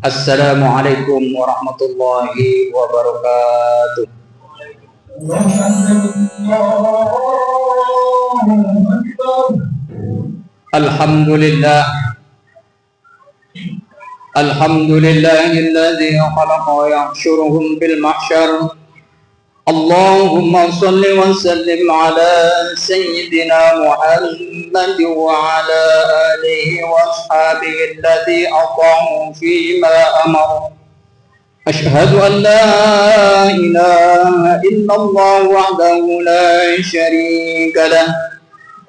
Assalamualaikum warahmatullahi wabarakatuh. Alhamdulillah. Alhamdulillahilladzi khalaqa wa yahsyuruhum bil mahsyar. Allahumma salli wa sallim ala sayyidina Muhammad wa ala alihi wa ashabihi alladhi ata'u fima amara. Ashhadu an la ilaha illallah wahdahu la syarika lah,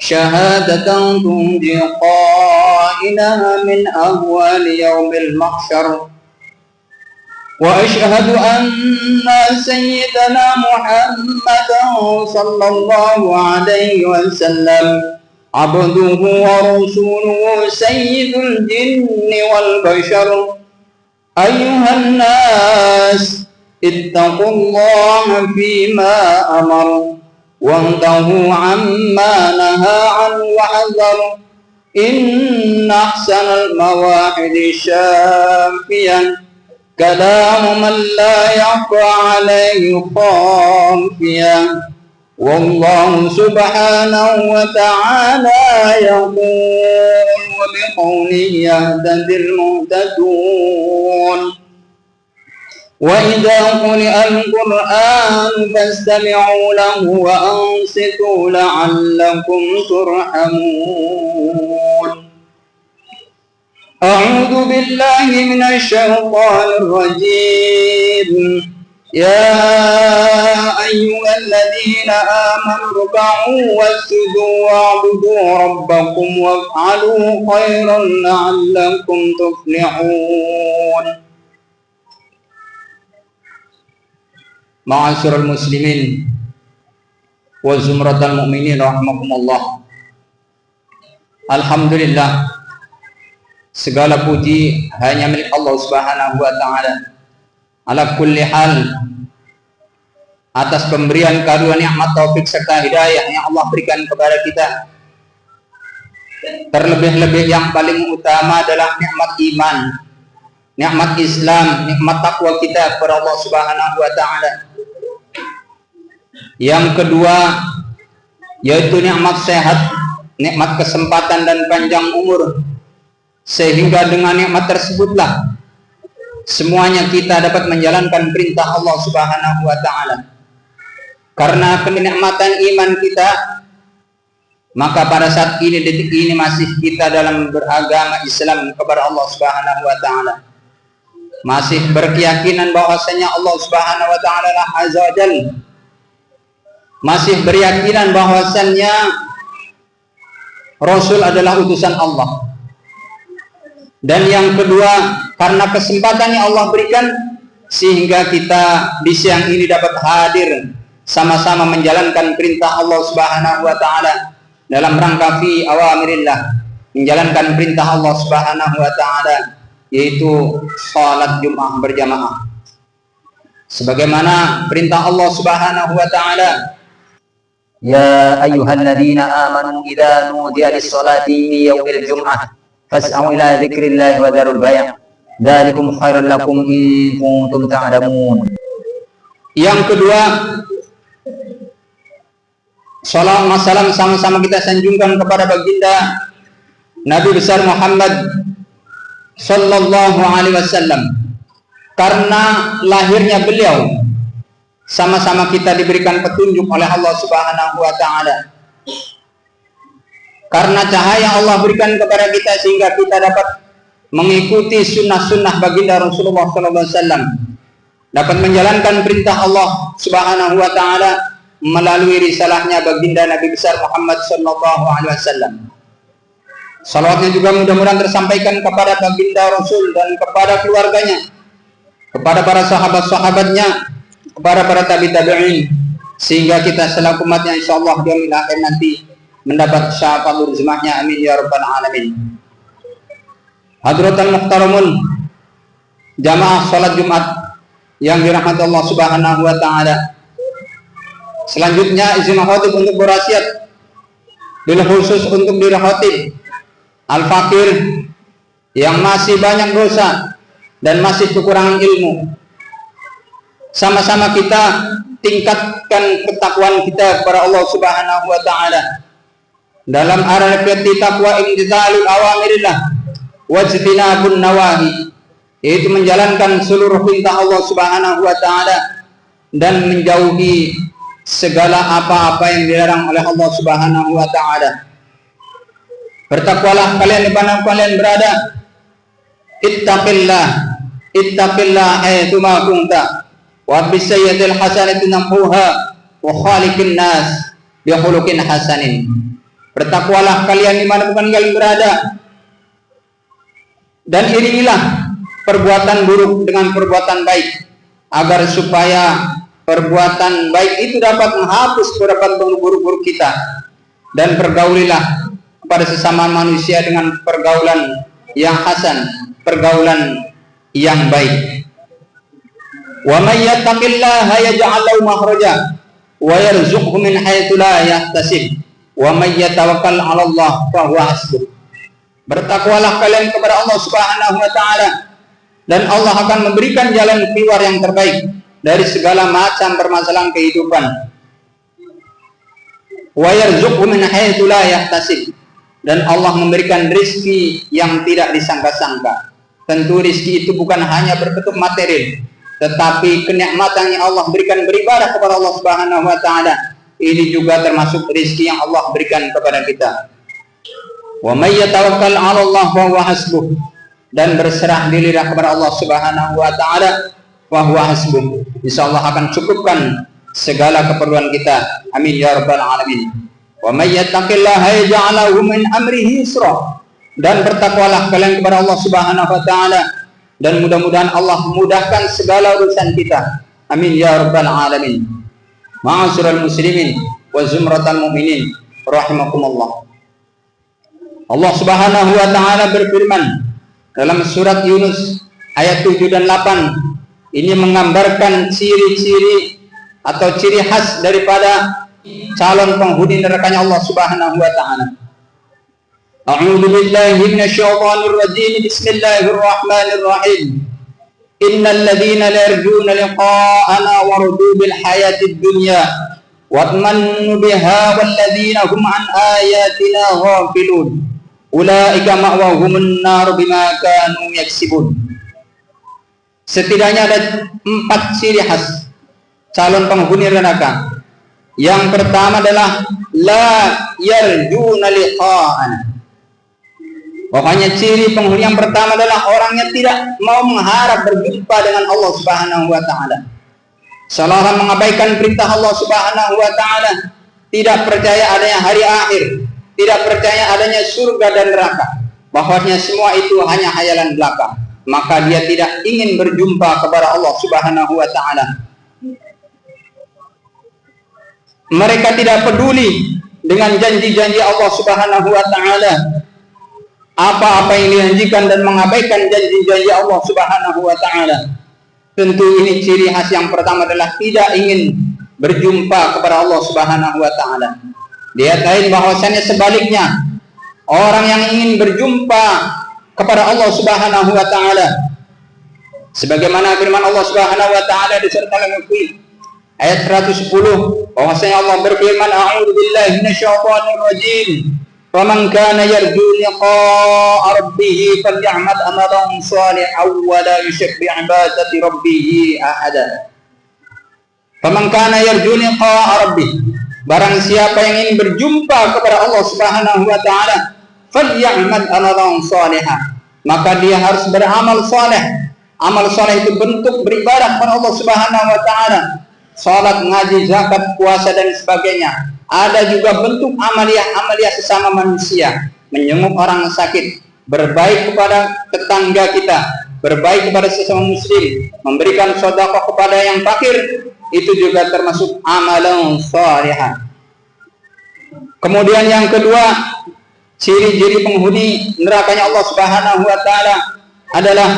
syahadatan tunji qailaha min ahwali yaumil mahsyar. Wa ashhadu anna sayyidana Muhammadan sallallahu alaihi wasallam abduhu wa rasuluhu sayyidul jinni wal bashar. Ayyuhan nas ittaqullaha fima amar wantahu amma naha an wa'adhar. Inna ahsanal mawahidi syafiyan kalamu man la yakhfa alayhi khafiyan. Wallahu subhanahu wa ta'ala yaqul wa biqawlihi yahtadil muhtadun. Wa idha quri'al Qur'an fastami'u lahu wa ansitu la'allakum turhamun. A'udzu billahi minasy syaithanir rajim. Ya ayyuhalladzina amanu ruk'u wasjudu wa'budu rabbakum waf'alu khairan la'allakum tuflihun. Ma'asyiral muslimin wa zumratal mu'minin rahimakumullah. Alhamdulillah, segala puji hanya milik Allah Subhanahu wa ta'ala. Ala kulli hal, atas pemberian karunia nikmat taufik serta hidayah yang Allah berikan kepada kita, terlebih-lebih yang paling utama adalah nikmat iman, nikmat Islam, nikmat takwa kita kepada Allah Subhanahu wa ta'ala. Yang kedua yaitu nikmat sehat, nikmat kesempatan dan panjang umur, sehingga dengan nikmat tersebutlah semuanya kita dapat menjalankan perintah Allah Subhanahu wa ta'ala. Karena kenikmatan iman kita, maka pada saat ini, detik ini masih kita dalam beragama Islam kepada Allah Subhanahu wa ta'ala, masih berkeyakinan bahwasanya Allah Subhanahu wa ta'ala lah azza wa jalla, masih berkeyakinan bahwasanya Rasul adalah utusan Allah. Dan yang kedua, karena kesempatan yang Allah berikan, sehingga kita di siang ini dapat hadir sama-sama menjalankan perintah Allah Subhanahu wa ta'ala dalam rangka fi awamirillah, menjalankan perintah Allah Subhanahu wa ta'ala, yaitu salat Jumat berjamaah. Sebagaimana perintah Allah Subhanahu wa ta'ala, ya ayyuhalladzina amanu idza nudiya lis-salati yaumil jum'ah fas'au ila dzikrillahi wa dzarul bay'. Dzalikum khairul lakum in kuntum ta'lamun. Yang kedua, salam salam sama-sama kita sanjungkan kepada baginda Nabi besar Muhammad sallallahu alaihi wasallam. Karena lahirnya beliau, sama-sama kita diberikan petunjuk oleh Allah Subhanahu wa ta'ala. Karena cahaya Allah berikan kepada kita sehingga kita dapat mengikuti sunnah-sunnah baginda Rasulullah SAW, dapat menjalankan perintah Allah Subhanahu wa ta'ala melalui risalahnya baginda Nabi besar Muhammad SAW. Salawatnya juga mudah-mudahan tersampaikan kepada baginda Rasul dan kepada keluarganya, kepada para sahabat-sahabatnya, kepada para tabi'in, sehingga kita selaku umatnya insyaallah di yaumil akhir nanti mendapat syafaatul jemaahnya, amin ya rabbal alamin. Hadratul muhtaramun, jamaah salat Jumat yang dirahmati Allah Subhanahu wa ta'ala. Selanjutnya izin khotib untuk berwasiat, bil khusus untuk diri khotib al-fakir yang masih banyak dosa dan masih kekurangan ilmu. Sama-sama kita tingkatkan ketakwaan kita kepada Allah Subhanahu wa taala. Dalam arti takwa imtithalul awamirillah wajtinabun nawahi, yaitu menjalankan seluruh perintah Allah Subhanahu wa taala dan menjauhi segala apa-apa yang dilarang oleh Allah Subhanahu wa taala. Bertakwalah kalian di mana kalian berada. Ittaqillah haitsu ma kunta wa bisayyi'il hasanati namhuha wa khaliqin nas bi khuluqin hasanin. Bertakwalah kalian di mana kalian berada, dan iringilah perbuatan buruk dengan perbuatan baik, agar supaya perbuatan baik itu dapat menghapus perbuatan buruk-buruk kita. Dan pergaulilah kepada sesama manusia dengan pergaulan yang hasan, pergaulan yang baik. Wa may yattaqillaha yaj'al lahu makhraja wa yarzuqhu min haitsu la yahtasib wa may yatawakkal 'ala Allah fa huwa hasbuh. Bertakwalah kalian kepada Allah Subhanahu wa taala, dan Allah akan memberikan jalan keluar yang terbaik dari segala macam permasalahan kehidupan. Wa yarzuqhu min haitsu la yahtasib, dan Allah memberikan rizki yang tidak disangka-sangka. Tentu rizki itu bukan hanya berbentuk material, tetapi kenikmatan yang Allah berikan beribadah kepada Allah Subhanahu wa taala, ini juga termasuk rizki yang Allah berikan kepada kita. Wa may yatawakkal 'ala Allah fa huwa hasbuh, dan berserah dirilah kepada Allah Subhanahu wa taala, fa huwa hasbuh. Insyaallah akan cukupkan segala keperluan kita. Amin ya rabbal alamin. Wa may yattaqillaha yaj'al lahu min amrihi yusra, dan bertakwalah kalian kepada Allah Subhanahu wa taala, dan mudah-mudahan Allah memudahkan segala urusan kita. Amin ya rabbal alamin. Ma'asyiral muslimin wa zumratal mu'minin rahimakumullah. Allah Subhanahu wa taala berfirman dalam surat Yunus ayat 7 dan 8. Ini menggambarkan ciri-ciri atau ciri khas daripada calon penghuni nerakanya Allah Subhanahu wa taala. A'udzu billahi minasyaitonir rajim. Bismillahirrahmanirrahim. Innal ladzina la yarjuna liqa'ana wa radu bil hayatid dunya wa tamannu biha wal ladzina hum an ayatina ghafilun ulaika ma'wahumun nar bima kanu yaksibun. Setidaknya ada 4 ciri khas calon penghuni neraka. Yang pertama adalah la yarjuna liqa'ana. Pokoknya ciri penghuni yang pertama adalah orangnya tidak mau mengharap berjumpa dengan Allah Subhanahu wa taala. Seolah-olah mengabaikan perintah Allah Subhanahu wa taala, tidak percaya adanya hari akhir, tidak percaya adanya surga dan neraka. Bahwasanya semua itu hanya hayalan belaka. Maka dia tidak ingin berjumpa kepada Allah Subhanahu wa taala. Mereka tidak peduli dengan janji-janji Allah Subhanahu wa taala, apa-apa yang dijanjikan, dan mengabaikan janji-janji Allah Subhanahu wa taala. Tentu ini ciri khas yang pertama adalah tidak ingin berjumpa kepada Allah Subhanahu wa taala. Dia lain bahwasanya sebaliknya, orang yang ingin berjumpa kepada Allah Subhanahu wa taala, sebagaimana firman Allah Subhanahu wa taala di surat Al-Mulk ayat 110, bahwasanya Allah berfirman, a'udzu billahi minasyaitonir rajim. Faman kana yarju liqa'a rabbih falya'mal amalan shalihan wa la yusyrik bi'ibadati rabbih ahada. Faman kana yarju liqa'a rabbih, barang siapa yang ingin berjumpa kepada Allah Subhanahu wa taala, falya'mal amalan shalihan, maka dia harus beramal saleh. Amal saleh itu bentuk beribadah kepada Allah Subhanahu wa taala. Salat, ngaji, zakat, puasa dan sebagainya. Ada juga bentuk amaliah sesama manusia, menjenguk orang sakit, berbaik kepada tetangga kita, berbaik kepada sesama muslim, memberikan sedekah kepada yang fakir, itu juga termasuk amalan shalihah. Kemudian yang kedua, ciri-ciri penghuni nerakanya Allah Subhanahu wa taala adalah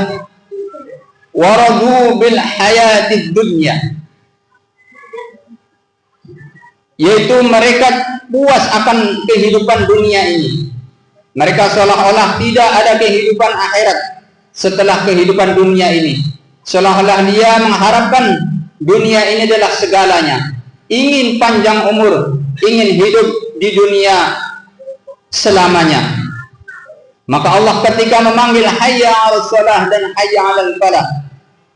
waradu bil hayatid dunya, yaitu mereka puas akan kehidupan dunia ini. Mereka seolah-olah tidak ada kehidupan akhirat, setelah kehidupan dunia ini. Seolah-olah dia mengharapkan dunia ini adalah segalanya. Ingin panjang umur, ingin hidup di dunia selamanya. Maka Allah ketika memanggil hayya 'alas shalah dan hayya 'alal falah,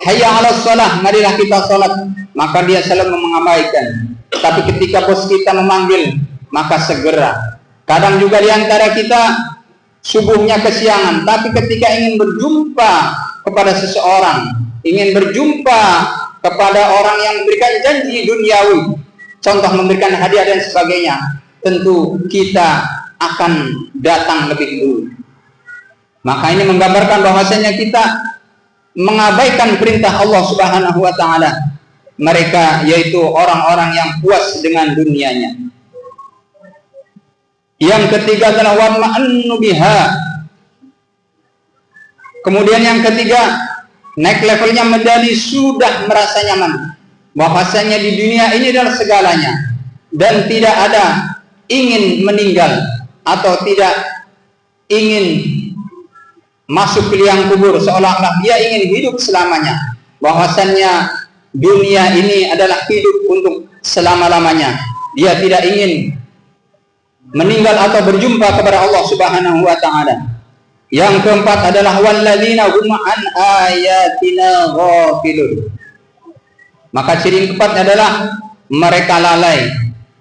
hayya 'alas shalah, marilah kita salat, maka dia selalu mengabaikan. Tapi ketika bos kita memanggil, maka segera. Kadang juga di antara kita subuhnya kesiangan, tapi ketika ingin berjumpa kepada seseorang, ingin berjumpa kepada orang yang memberikan janji duniawi, contoh memberikan hadiah dan sebagainya, tentu kita akan datang lebih dulu. Maka ini menggambarkan bahwasanya kita mengabaikan perintah Allah Subhanahu wa taala. Mereka yaitu orang-orang yang puas dengan dunianya. Yang ketiga adalah wa ma'annu biha. Kemudian yang ketiga, naik levelnya menjadi sudah merasa nyaman bahwasanya di dunia ini adalah segalanya dan tidak ada ingin meninggal atau tidak ingin masuk ke liang kubur, seolah-olah dia ingin hidup selamanya, bahwasanya dunia ini adalah hidup untuk selama-lamanya. Dia tidak ingin meninggal atau berjumpa kepada Allah Subhanahu wa taala. Yang keempat adalah walladzina hum an ayatina ghafilun. Maka ciri yang keempat adalah mereka lalai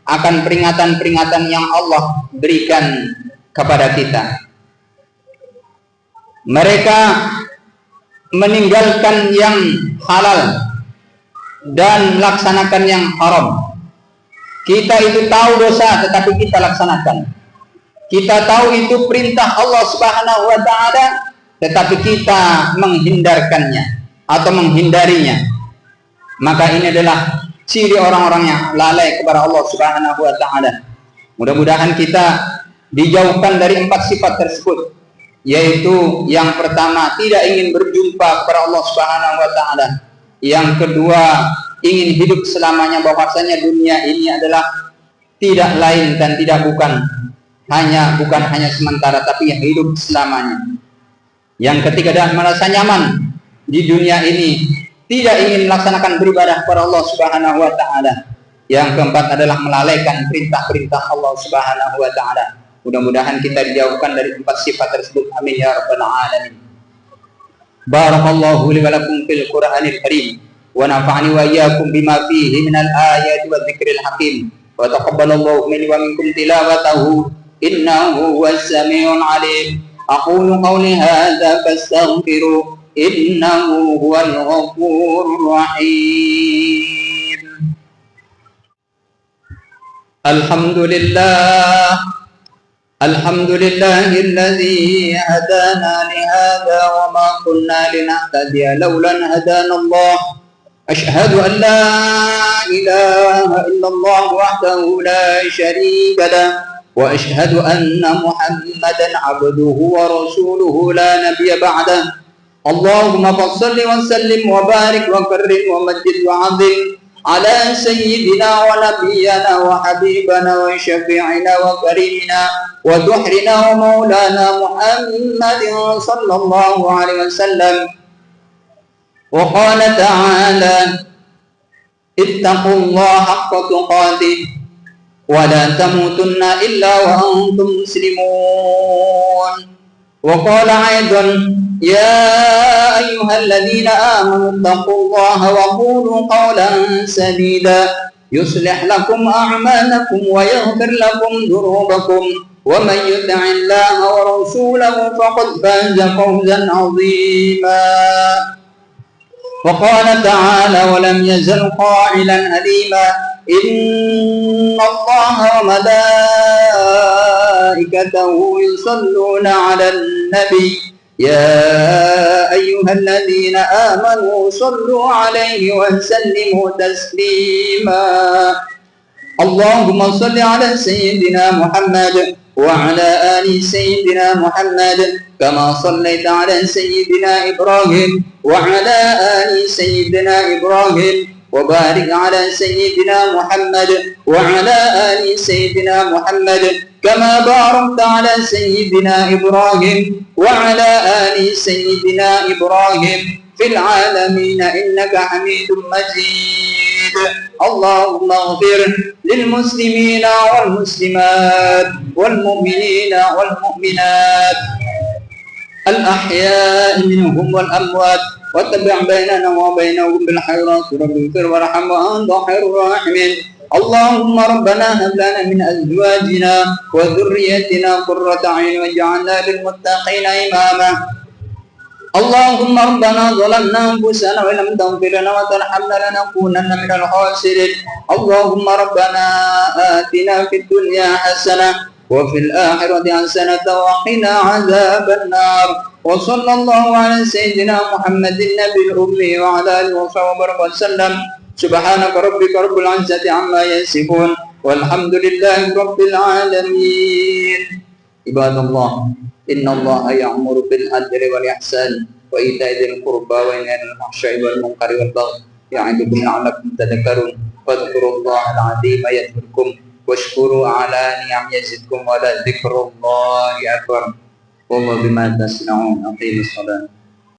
akan peringatan-peringatan yang Allah berikan kepada kita. Mereka meninggalkan yang halal dan laksanakan yang haram. Kita itu tahu dosa tetapi kita laksanakan. Kita tahu itu perintah Allah Subhanahu wa taala tetapi kita menghindarkannya atau menghindarinya. Maka ini adalah ciri orang-orang yang lalai kepada Allah Subhanahu wa taala. Mudah-mudahan kita dijauhkan dari 4 sifat tersebut, yaitu yang pertama tidak ingin berjumpa kepada Allah Subhanahu wa taala. Yang kedua, ingin hidup selamanya, bahwasanya dunia ini adalah tidak lain dan bukan hanya sementara tapi hidup selamanya. Yang ketiga adalah merasa nyaman di dunia ini, tidak ingin melaksanakan beribadah kepada Allah Subhanahu wa taala. Yang keempat adalah melalaikan perintah-perintah Allah Subhanahu wa taala. Mudah-mudahan kita dijauhkan dari 4 sifat tersebut. Amin ya rabbal alamin. Barakallahu li wa lakum fil Qur'anil Karim wa nafa'ani wa iyyakum bima fihi minal ayati wa dzikril hakim wa taqabbalallahu minni wa minkum tilawatahu innahu huwas samiul alim. Aqulu qawli hadza fastaghfiru innahu huwal ghafurur rahim. Alhamdulillah, alhamdulillahilladzi hadana li hadza wa ma kunna linahtadiya laula an hadana Allah. Ashhadu an la ilaha illallah wahdahu la syarika lah wa ashhadu anna Muhammadan abduhu wa rasuluhu la nabiyya ba'dah. Allahumma salli wa sallim wa barik wa karrim wa majid wa 'azim ala sayyidina wa nabiyyina wa habibina wa syafi'ina wa karimina wa duhrina wa maulana Muhammadin sallallahu alaihi wasallam. Wa qala ta'ala ittaqullaha haqqa tuqatih wa la tamutunna illa wa antum muslimun. Wa qala aidan ya ayyuhalladzina amanu ittaqullaha wa qulu qawlan sadida yuslih lakum a'malakum wa yaghfir lakum dhunubakum wa man yuti'illaha wa rasulahu faqad faza fawzan 'azima. Wa qala ta'ala wa lam yazal qa'ilan alima innallaha wa malaikatahu yusalluna 'alan nabiy ya ayyuhalladzina amanu sallu 'alaihi wa sallimu taslima. Allahumma salli 'ala sayyidina Muhammad wa 'ala ali sayyidina Muhammad kama sallaita 'ala sayyidina Ibrahim wa 'ala ali sayyidina Ibrahim wa barik 'ala sayyidina Muhammad wa 'ala ali sayyidina Muhammad كما باركت على سيدنا إبراهيم وعلى آل سيدنا إبراهيم في العالمين إنك حميد مجيد. اللهم اغفر للمسلمين والمسلمات والمؤمنين والمؤمنات الأحياء منهم والأموات واتبع بيننا وبينهم بالخيرات رب اغفر وارحم وأنت خير الراحمين. اللهم ربنا هب لنا من أزواجنا وذريتنا قرة أعين واجعلنا للمتقين إماما. اللهم ربنا ظلمنا أنفسنا وإن لم تغفر لنا وترحمنا لنكونن من الخاسرين. اللهم ربنا آتنا في الدنيا حسنة وفي الآخرة حسنة وقنا عذاب النار. وصلى الله على سيدنا محمد النبي الأمي وعلى آله وصحبه وسلم. سبحانك ربك رب العزة عما يصفون والحمد لله رب العالمين. عباد الله إن الله يأمر بالعدل والإحسان وإيتاء ذي القربى وينهى عن الفحشاء والمنكر والبغي يعظكم لعلكم تذكرون. فاذكروا الله العظيم يذكركم واشكروا على نعم يزدكم ولذكر الله أكبر. وما بما تصنعون أقيموا الصلاة.